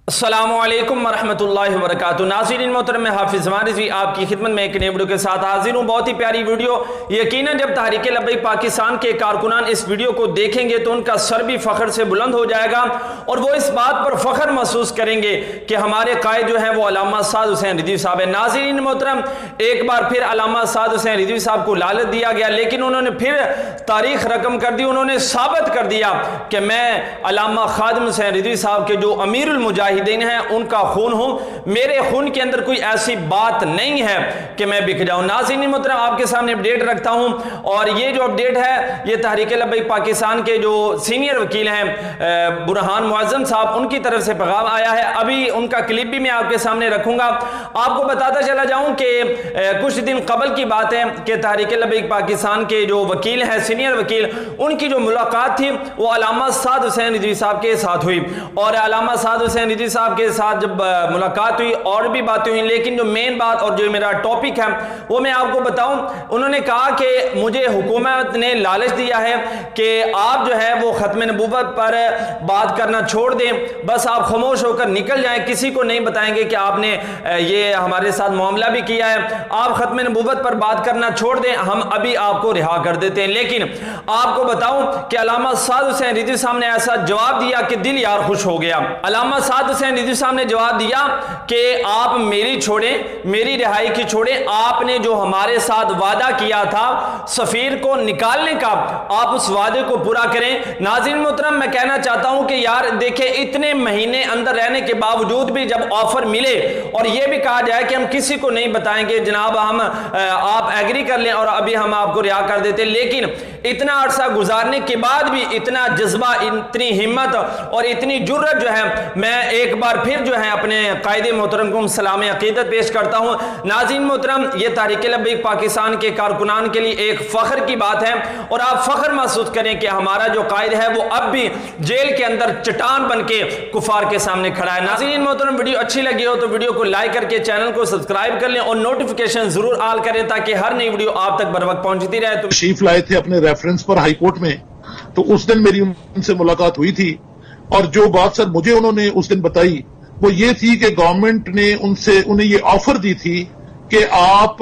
अस्सलामुअलैकुम वरहमतुल्लाहि वबरकातुहू। नाज़रीन मोहतरम, मैं हाफिज ज़मान रिज़वी आपकी खिदमत में एक नई वीडियो के साथ हाजिर हूँ। बहुत ही प्यारी वीडियो। यकीनन जब तहरीक लब्बैक पाकिस्तान के कारकुनान इस वीडियो को देखेंगे तो उनका सर भी फ़ख्र से बुलंद हो जाएगा और वो इस बात पर फ़ख्र महसूस करेंगे कि हमारे कायद जो हैं वो अल्लामा साद हुसैन रिज़वी साहब है। नाज़रीन मोहतरम, एक बार फिर अल्लामा साद हुसैन रिज़वी साहब को लालच दिया गया, लेकिन उन्होंने फिर तारीख रकम कर दी। उन्होंने साबित कर दिया कि मैं अल्लामा खादिम हुसैन रिज़वी साहब के जो अमीरुल मुजाहिदीन हैं उनका खून हूं। मेरे खून के अंदर कोई ऐसी बात नहीं है कि मैं बिक जाऊं। नाज़रीन मोहतरम, आपके सामने अपडेट रखता हूं और ये जो अपडेट है ये तहरीक लब्बैक पाकिस्तान के जो सीनियर वकील हैं बुरहान मुअज़्ज़म साहब, उनकी तरफ से पैगाम आया है। अभी उनका क्लिप भी मैं आपके सामने रखूंगा। आपको बताता चला जाऊं कि कुछ दिन कबल की बात है कि तहरीक लब्बैक पाकिस्तान के जो वकील हैं, सीनियर वकील, उनकी जो मुलाकात थी वो अल्लामा साद हुसैन रिज़वी साहब के साथ हुई। और अल्लामा साद हुसैन रिज़वी साहब के साथ जब मुलाकात हुई और भी बातें हुई, लेकिन जो मेन बात और जो मेरा टॉपिक है वो मैं आपको बताऊं। उन्होंने कहा कि मुझे हुकूमत ने लालच दिया है कि आप जो है वो खत्म नबूवत पर बात करना छोड़ दें, बस आप खामोश होकर निकल जाएं, किसी को नहीं बताएंगे कि आपने ये हमारे साथ मामला भी किया है, आप खत्म नबूवत पर बात करना छोड़ दें, हम अभी आपको रिहा कर देते हैं। लेकिन आपको बताऊं कि अल्लामा साद हुसैन रिज़वी साहब ने ऐसा जवाब दिया कि दिल यार खुश हो गया। अल्लामा साद हुसैन रिज़वी साहब ने जवाब दिया कि आप मेरी छोड़ें, मेरी रिहाई की छोड़ें, आपने जो हमारे साथ वादा किया था सफीर को निकालने का, आप उस वादे को पूरा करें। नाज़रीन मोहतरम, मैं कहना चाहता हूं कि यार देखिए, इतने महीने अंदर रहने के बावजूद भी जब ऑफर मिले और यह भी कहा जाए कि हम किसी को नहीं बताएंगे, जनाब हम आप एग्री कर लें और अभी हम आपको रिहा कर देते, लेकिन इतना अरसा गुजारने के बाद भी इतना जज्बा, इतनी हिम्मत और इतनी जुर्रत जो है, मैं एक बार फिर जो है अपने कायदे मोहतरम को सलाम अकीदत पेश करता हूं। नाज़रीन मोहतरम, ये तहरीक लब्बैक पाकिस्तान के कारकुनान के लिए एक फख्र की बात है और आप फख्र महसूस करें कि हमारा जो कायद है वो अब भी जेल के अंदर चट्टान बन के कुफार के सामने खड़ा है। नाज़रीन मोहतरम, वीडियो अच्छी लगी हो तो वीडियो को लाइक करके चैनल को सब्सक्राइब कर लें और नोटिफिकेशन जरूर ऑल करें ताकि हर नई वीडियो आप तक बर वक्त पहुंचती रहे। तो तशरीफ लाए थे अपने रेफरेंस पर हाई कोर्ट में, तो उस दिन मेरी उनसे मुलाकात हुई थी और जो बात सर मुझे उन्होंने उस दिन बताई वो ये थी कि गवर्नमेंट ने उन्हें ये ऑफर दी थी कि आप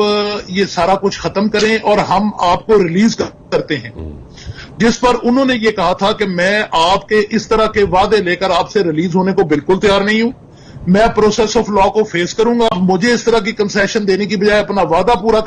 ये सारा कुछ खत्म करें और हम आपको रिलीज करते हैं, जिस पर उन्होंने ये कहा था कि मैं आपके इस तरह के वादे लेकर आपसे रिलीज होने को बिल्कुल तैयार नहीं हूं, मैं प्रोसेस ऑफ लॉ को फेस करूंगा। मुझे इस तरह की कंसेशन देने की बजाय अपना वादा पूरा